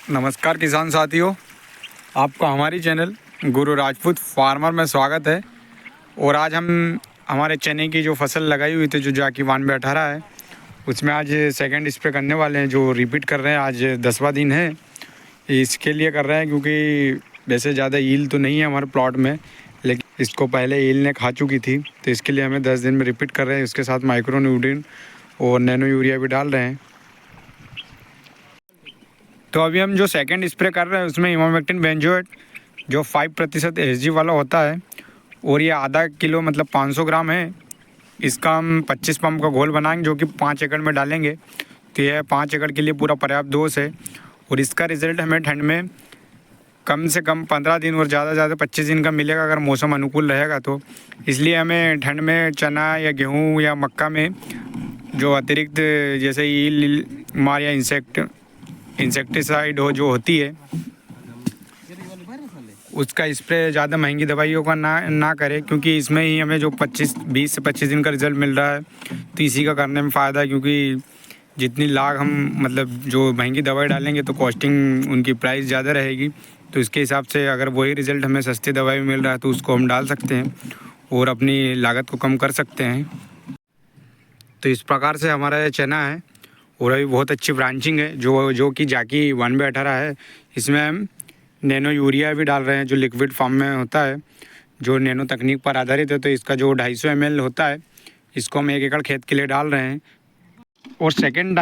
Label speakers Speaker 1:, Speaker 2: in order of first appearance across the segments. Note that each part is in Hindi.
Speaker 1: नमस्कार किसान साथियों, आपका हमारी चैनल गुरु राजपूत फार्मर में स्वागत है। और आज हम हमारे चने की जो फसल लगाई हुई थी जो जाकी 9218 है, उसमें आज सेकंड स्प्रे करने वाले हैं, जो रिपीट कर रहे हैं। आज 10वां दिन है। इसके लिए कर रहे हैं क्योंकि वैसे ज़्यादा ईल तो नहीं है हमारे प्लॉट में, लेकिन इसको पहले ईल ने खा चुकी थी, तो इसके लिए हमें 10 दिन में रिपीट कर रहे हैं। इसके साथ माइक्रो न्यूट्रिएंट और नैनो यूरिया भी डाल रहे हैं। तो अभी हम जो सेकंड स्प्रे कर रहे हैं उसमें इमामेक्टिन बेंजोएट जो 5% एसजी वाला होता है, और ये आधा किलो मतलब 500 ग्राम है। इसका हम 25 पंप का घोल बनाएंगे जो कि 5 एकड़ में डालेंगे। तो यह 5 एकड़ के लिए पूरा पर्याप्त डोज है। और इसका रिज़ल्ट हमें ठंड में कम से कम 15 दिन और ज़्यादा से ज़्यादा 25 दिन का मिलेगा, अगर मौसम अनुकूल रहेगा तो। इसलिए हमें ठंड में चना या गेहूँ या मक्का में जो अतिरिक्त जैसे ईल मार या इंसेक्टिसाइड हो जो होती है, उसका स्प्रे ज़्यादा महंगी दवाइयों का ना करें, क्योंकि इसमें ही हमें जो 20 से 25 दिन का रिज़ल्ट मिल रहा है, तो इसी का करने में फ़ायदा है। क्योंकि जितनी लाख हम मतलब जो महंगी दवाई डालेंगे तो कॉस्टिंग उनकी प्राइस ज़्यादा रहेगी। तो इसके हिसाब से अगर वही रिज़ल्ट हमें सस्ती दवाई में मिल रहा है तो उसको हम डाल सकते हैं और अपनी लागत को कम कर सकते हैं। तो इस प्रकार से हमारा ये चना है, और अभी बहुत अच्छी ब्रांचिंग है जो कि जाकी 9218 है। इसमें हम नैनो यूरिया भी डाल रहे हैं जो लिक्विड फॉर्म में होता है, जो नैनो तकनीक पर आधारित है। तो इसका जो 250 ml होता है, इसको हम 1 एकड़ खेत के लिए डाल रहे हैं। और सेकेंड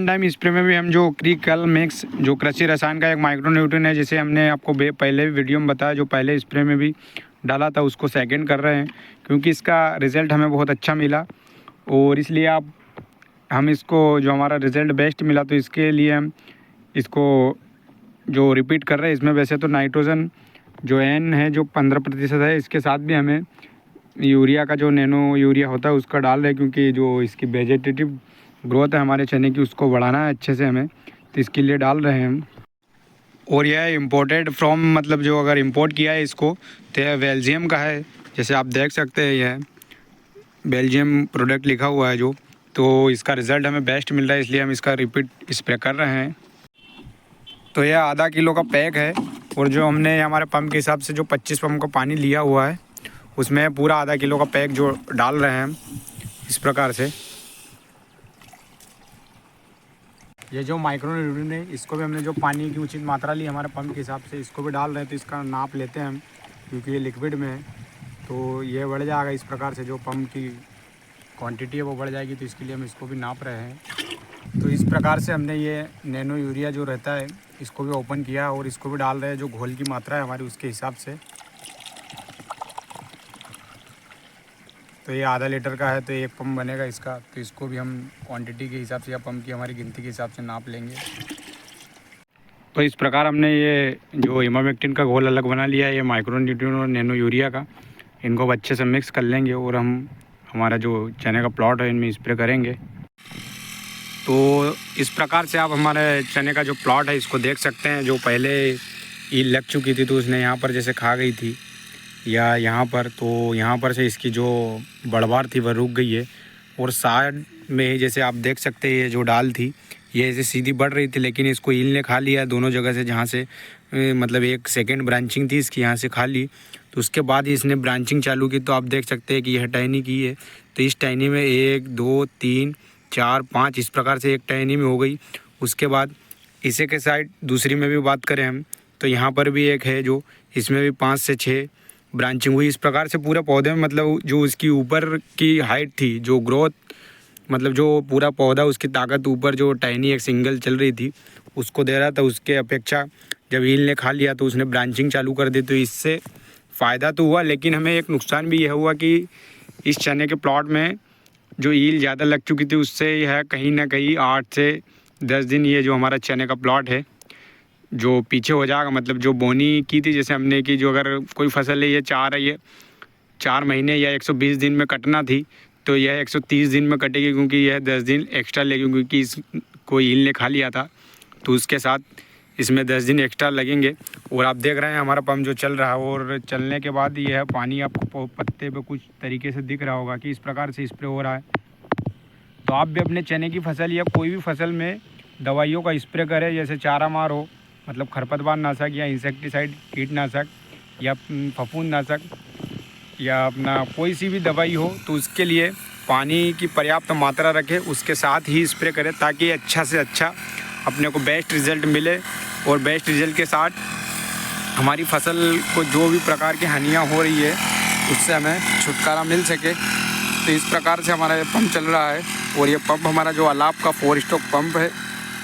Speaker 1: टाइम स्प्रे में भी हम जो क्रिकल मिक्स जो कृषि रसायन का एक माइक्रो न्यूट्रिएंट है, जिसे हमने आपको पहले भी वीडियो में बताया, जो पहले स्प्रे में भी डाला था, उसको सेकेंड कर रहे हैं क्योंकि इसका रिज़ल्ट हमें बहुत अच्छा मिला। और इसलिए हम इसको जो हमारा रिज़ल्ट बेस्ट मिला, तो इसके लिए हम इसको जो रिपीट कर रहे हैं। इसमें वैसे तो नाइट्रोजन जो एन है जो 15% है, इसके साथ भी हमें यूरिया का जो नैनो यूरिया होता है उसका डाल रहे हैं, क्योंकि जो इसकी वेजिटेटिव ग्रोथ है हमारे चने की, उसको बढ़ाना है अच्छे से हमें, तो इसके लिए डाल रहे हैं हम। और यह इम्पोर्टेड फ्रॉम मतलब जो अगर इम्पोर्ट किया है इसको, तो यह बेल्जियम का है। जैसे आप देख सकते हैं यह बेल्जियम प्रोडक्ट लिखा हुआ है जो, तो इसका रिज़ल्ट हमें बेस्ट मिल रहा है, इसलिए हम इसका रिपीट स्प्रे कर रहे हैं। तो यह आधा किलो का पैक है, और जो हमने हमारे पंप के हिसाब से जो 25 पंप का पानी लिया हुआ है, उसमें पूरा आधा किलो का पैक जो डाल रहे हैं हम इस प्रकार से। ये जो माइक्रो न्यूट्रिएंट है, इसको भी हमने जो पानी की उचित मात्रा ली हमारे पंप के हिसाब से, इसको भी डाल रहे हैं। तो इसका नाप लेते हैं हम, क्योंकि ये लिक्विड में है, तो ये बढ़ जाएगा इस प्रकार से। जो पंप की क्वांटिटी है वो बढ़ जाएगी, तो इसके लिए हम इसको भी नाप रहे हैं। तो इस प्रकार से हमने ये नैनो यूरिया जो रहता है इसको भी ओपन किया, और इसको भी डाल रहे हैं जो घोल की मात्रा है हमारी उसके हिसाब से। तो ये आधा लीटर का है, तो 1 पंप बनेगा इसका, तो इसको भी हम क्वांटिटी के हिसाब से या पंप की हमारी गिनती के हिसाब से नाप लेंगे। तो इस प्रकार हमने ये जो इमामेक्टिन का घोल अलग बना लिया है, ये माइक्रो न्यूट्रिएंट और नैनो यूरिया का, इनको अच्छे से मिक्स कर लेंगे और हम हमारा जो चने का प्लॉट है इनमें स्प्रे करेंगे। तो इस प्रकार से आप हमारे चने का जो प्लॉट है इसको देख सकते हैं। जो पहले ईल लग चुकी थी तो उसने यहाँ पर जैसे खा गई थी या यहाँ पर, तो यहाँ पर से इसकी जो बढ़वार थी वह रुक गई है। और साइड में जैसे आप देख सकते हैं ये जो डाल थी ये ऐसे सीधी बढ़ रही थी, लेकिन इसको ईल ने खा लिया दोनों जगह से, जहाँ से मतलब एक सेकेंड ब्रांचिंग थी इसकी, यहाँ से खा ली। तो उसके बाद इसने ब्रांचिंग चालू की, तो आप देख सकते हैं कि यह टहनी की है। तो इस टहनी में 1 2 3 4 5 इस प्रकार से एक टहनी में हो गई। उसके बाद इसे के साइड दूसरी में भी बात करें हम, तो यहाँ पर भी एक है जो, इसमें भी 5 से 6 ब्रांचिंग हुई। इस प्रकार से पूरे पौधे में मतलब जो उसकी ऊपर की हाइट थी, जो ग्रोथ मतलब जो पूरा पौधा उसकी ताकत ऊपर जो टहनी एक सिंगल चल रही थी उसको दे रहा था, उसके अपेक्षा जब ईल ने खा लिया तो उसने ब्रांचिंग चालू कर दी। तो इससे फ़ायदा तो हुआ, लेकिन हमें एक नुकसान भी यह हुआ कि इस चने के प्लॉट में जो ईल ज़्यादा लग चुकी थी उससे यह कहीं ना कहीं 8 से 10 दिन ये जो हमारा चने का प्लॉट है जो पीछे हो जाएगा। मतलब जो बोनी की थी जैसे हमने कि जो अगर कोई फसल है ये 4 महीने या 120 दिन में कटना थी, तो यह 130 दिन में कटेगी, क्योंकि यह 10 दिन एक्स्ट्रा लेगी, क्योंकि इसको ईल ने खा लिया था। तो उसके साथ इसमें 10 दिन एक्स्ट्रा लगेंगे। और आप देख रहे हैं हमारा पंप जो चल रहा है, और चलने के बाद यह पानी आपको पत्ते पे कुछ तरीके से दिख रहा होगा कि इस प्रकार से स्प्रे हो रहा है। तो आप भी अपने चने की फसल या कोई भी फसल में दवाइयों का स्प्रे करें, जैसे चारा मार हो, मतलब खरपतवार नाशक या इंसेक्टिसाइड कीटनाशक या फफूंदनाशक या अपना कोई सी भी दवाई हो, तो उसके लिए पानी की पर्याप्त मात्रा रखें, उसके साथ ही स्प्रे करें ताकि अच्छा से अच्छा अपने को बेस्ट रिज़ल्ट मिले। और बेस्ट रिज़ल्ट के साथ हमारी फसल को जो भी प्रकार की हानियाँ हो रही है उससे हमें छुटकारा मिल सके। तो इस प्रकार से हमारा ये पंप चल रहा है। और ये पंप हमारा जो अलाप का 4 स्ट्रोक पंप है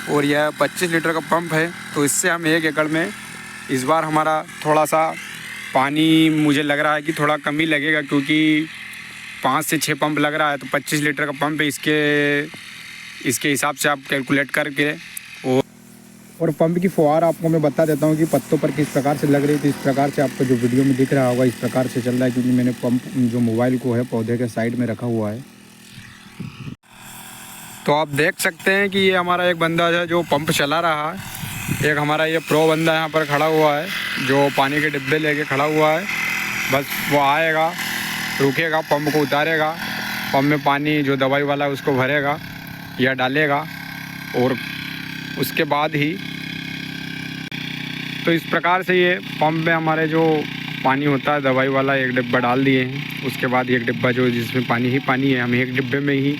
Speaker 1: और यह 25 लीटर का पंप है। तो इससे हम 1 एकड़ में इस बार हमारा थोड़ा सा पानी मुझे लग रहा है कि थोड़ा कम ही लगेगा, क्योंकि 5 से 6 पंप लग रहा है। तो 25 लीटर का पंप है, इसके हिसाब से आप कैलकुलेट करके। और पंप की फुहार आपको मैं बता देता हूँ कि पत्तों पर किस प्रकार से लग रही थी। इस प्रकार से आपको जो वीडियो में दिख रहा होगा इस प्रकार से चल रहा है, क्योंकि मैंने पंप जो मोबाइल को है पौधे के साइड में रखा हुआ है। तो आप देख सकते हैं कि ये हमारा एक बंदा है जो पंप चला रहा है। एक हमारा ये प्रो बंदा यहाँ पर खड़ा हुआ है जो पानी के डिब्बे लेके खड़ा हुआ है। बस वो आएगा, रुकेगा, पंप को उतारेगा, पंप में पानी जो दवाई वाला है उसको भरेगा या डालेगा, और उसके बाद ही तो इस प्रकार से ये पंप में हमारे जो पानी होता है दवाई वाला 1 डिब्बा डाल दिए हैं। उसके बाद 1 डिब्बा जो जिसमें पानी ही पानी है, हम 1 डिब्बे में ही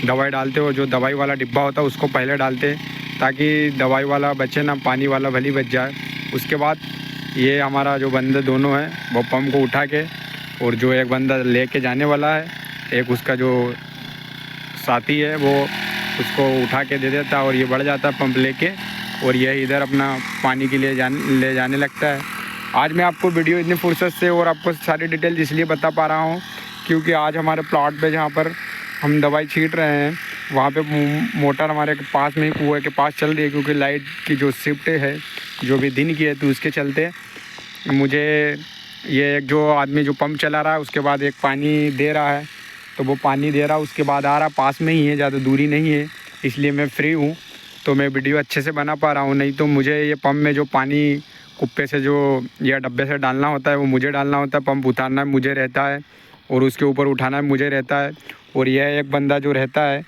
Speaker 1: दवाई डालते हो। जो दवाई वाला डिब्बा होता है उसको पहले डालते ताकि दवाई वाला बचे ना, पानी वाला भली बच जाए। उसके बाद ये हमारा जो बंदे दोनों हैं वो पंप को उठा के, और जो एक बंदा लेके जाने वाला है, एक उसका जो साथी है वो उसको उठा के दे देता है और ये बढ़ जाता है पंप लेके, और यह इधर अपना पानी के लिए ले जाने लगता है। आज मैं आपको वीडियो इतनी फुर्सत से और आपको सारी डिटेल इसलिए बता पा रहा हूँ क्योंकि आज हमारे प्लॉट पे जहाँ पर हम दवाई छींट रहे हैं वहाँ पे मोटर हमारे पास में ही कुएँ के पास चल रही है, क्योंकि लाइट की जो शिफ्ट है जो भी दिन की है, तो उसके चलते मुझे ये एक जो आदमी जो पंप चला रहा है उसके बाद एक पानी दे रहा है, तो वो पानी दे रहा है उसके बाद आ रहा, पास में ही है, ज़्यादा दूरी नहीं है, इसलिए मैं फ्री हूँ तो मैं वीडियो अच्छे से बना पा रहा हूँ। नहीं तो मुझे ये पंप में जो पानी कुप्पे से जो या डब्बे से डालना होता है वो मुझे डालना होता है, पंप उतारना मुझे रहता है और उसके ऊपर उठाना मुझे रहता है। और यह एक बंदा जो रहता है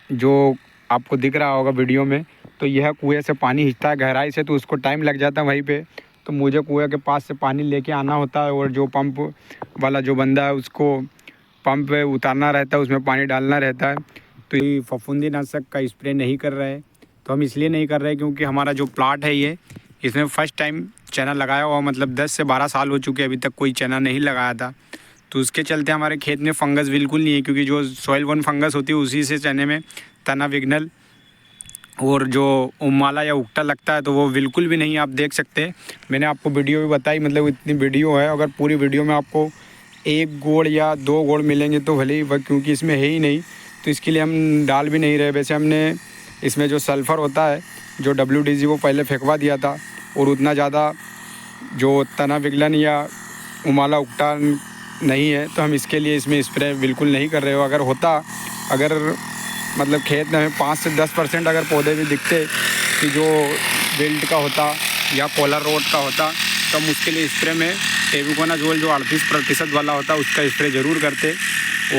Speaker 1: जो आपको दिख रहा होगा वीडियो में, तो यह कुएँ से पानी खींचता है गहराई से, तो उसको टाइम लग जाता है वहीं पे, तो मुझे कुएँ के पास से पानी लेके आना होता है। और जो पंप वाला जो बंदा है उसको पंप पे उतारना रहता है, उसमें पानी डालना रहता है। तो ये फफूंदीनाशक का स्प्रे नहीं कर रहे, तो हम इसलिए नहीं कर रहे क्योंकि हमारा जो प्लाट है ये इसमें फ़र्स्ट टाइम चना लगाया हुआ, मतलब 10 से 12 साल हो चुके, अभी तक कोई चना नहीं लगाया था। तो उसके चलते हमारे खेत में फंगस बिल्कुल नहीं है, क्योंकि जो सॉइल बोर्न फंगस होती है उसी से चने में तना विघ्नल और जो उमाला या उगटा लगता है, तो वो बिल्कुल भी नहीं। आप देख सकते हैं, मैंने आपको वीडियो भी बताई, मतलब इतनी वीडियो है, अगर पूरी वीडियो में आपको 1 गोड़ या 2 गोड़ मिलेंगे तो भले ही, क्योंकि इसमें है ही नहीं, तो इसके लिए हम डाल भी नहीं रहे। वैसे हमने इसमें जो सल्फ़र होता है जो WDG वो पहले फेंकवा दिया था, और उतना ज़्यादा जो तना विघलन या उमाला उगटा नहीं है, तो हम इसके लिए इसमें स्प्रे बिल्कुल नहीं कर रहे हो। अगर मतलब खेत में 5 से 10% अगर पौधे भी दिखते कि जो विल्ट का होता या कॉलर रोड का होता, तो हम उसके लिए स्प्रे में टेबुकोनाजोल जो 38% वाला होता है उसका स्प्रे ज़रूर करते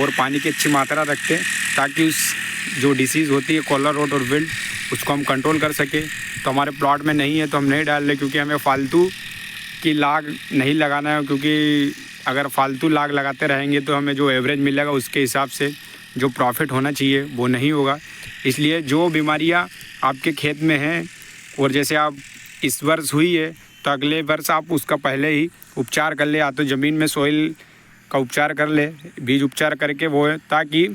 Speaker 1: और पानी की अच्छी मात्रा रखते, ताकि उस जो डिसीज़ होती है कॉलर रोड और विल्ट उसको हम कंट्रोल कर सके। तो हमारे प्लॉट में नहीं है तो हम नहीं डाल रहे, क्योंकि हमें फालतू की लाग नहीं लगाना है, क्योंकि अगर फालतू लाग लगाते रहेंगे तो हमें जो एवरेज मिलेगा उसके हिसाब से जो प्रॉफिट होना चाहिए वो नहीं होगा। इसलिए जो बीमारियां आपके खेत में हैं, और जैसे आप इस वर्ष हुई है तो अगले वर्ष आप उसका पहले ही उपचार कर ले, या तो ज़मीन में सॉइल का उपचार कर ले, बीज उपचार करके वो है, ताकि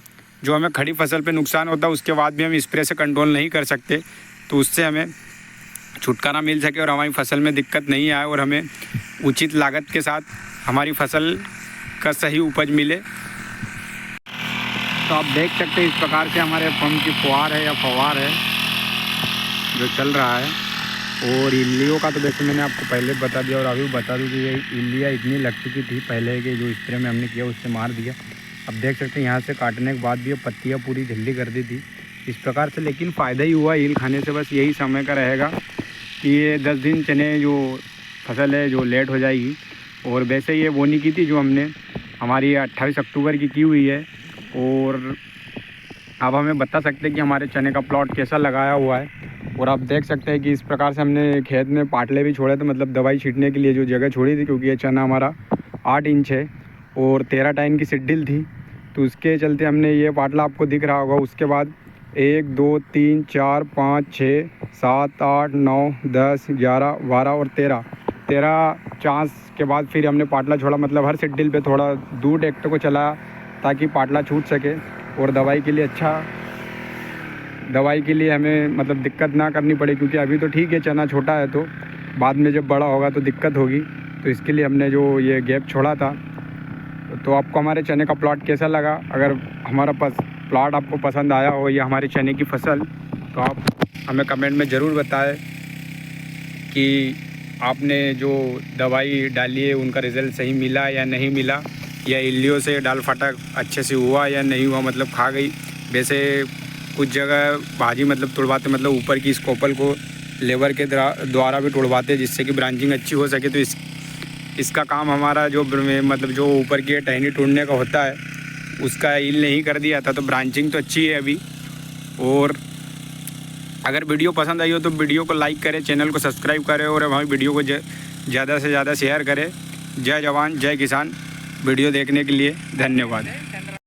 Speaker 1: जो हमें खड़ी फसल पे नुकसान होता है उसके बाद भी हम स्प्रे से कंट्रोल नहीं कर सकते, तो उससे हमें छुटकारा मिल सके और हमारी फसल में दिक्कत नहीं आए और हमें उचित लागत के साथ हमारी फसल का सही उपज मिले। तो आप देख सकते हैं इस प्रकार से हमारे पंप की फुहार है या फवार है जो चल रहा है। और इल्लियों का तो वैसे मैंने आपको पहले बता दिया, और अभी बता दूं कि ये इल्लियाँ इतनी लग चुकी थी पहले के जो स्प्रे में हमने किया उससे मार दिया। अब देख सकते हैं यहाँ से काटने के बाद भी पत्तियाँ पूरी ढीली कर दी थी इस प्रकार से, लेकिन फ़ायदा ही हुआ ईल खाने से। बस यही समय का रहेगा कि ये 10 दिन चने जो फसल है जो लेट हो जाएगी। और वैसे ये बोनी की थी जो हमने हमारी 28 अक्टूबर की हुई है, और आप हमें बता सकते हैं कि हमारे चने का प्लॉट कैसा लगाया हुआ है। और आप देख सकते हैं कि इस प्रकार से हमने खेत में पाटले भी छोड़े थे, मतलब दवाई छींटने के लिए जो जगह छोड़ी थी, क्योंकि ये चना हमारा 8 इंच है और 13 टाइन की सिड्डिल थी, तो उसके चलते हमने ये पाटला आपको दिख रहा होगा। उसके बाद 1 2 3 4 5 6 7 8 9 10 11 12 और 13 चांस के बाद फिर हमने पाटला छोड़ा, मतलब हर सिड्डिल पे थोड़ा दूर ट्रैक्टर को चलाया ताकि पाटला छूट सके। और दवाई के लिए हमें मतलब दिक्कत ना करनी पड़े, क्योंकि अभी तो ठीक है चना छोटा है, तो बाद में जब बड़ा होगा तो दिक्कत होगी। तो इसके लिए हमने जो ये गैप छोड़ा था। तो आपको हमारे चने का प्लॉट कैसा लगा? अगर हमारा प्लॉट आपको पसंद आया हो या हमारे चने की फसल, तो आप हमें कमेंट में ज़रूर बताएं कि आपने जो दवाई डाली है उनका रिज़ल्ट सही मिला या नहीं मिला, या इल्लियों से डाल फटक अच्छे से हुआ या नहीं हुआ, मतलब खा गई। वैसे कुछ जगह भाजी मतलब तोड़वाते, मतलब ऊपर की स्कोपल को लेबर के द्वारा भी तोड़वाते, जिससे कि ब्रांचिंग अच्छी हो सके। तो इसका काम हमारा जो मतलब जो ऊपर की टहनी तोड़ने का होता है उसका ईल नहीं कर दिया था, तो ब्रांचिंग तो अच्छी है अभी। और अगर वीडियो पसंद आई हो तो वीडियो को लाइक करें, चैनल को सब्सक्राइब करें और हमारी वीडियो को ज़्यादा से ज़्यादा शेयर करें। जय जवान जय किसान। वीडियो देखने के लिए धन्यवाद।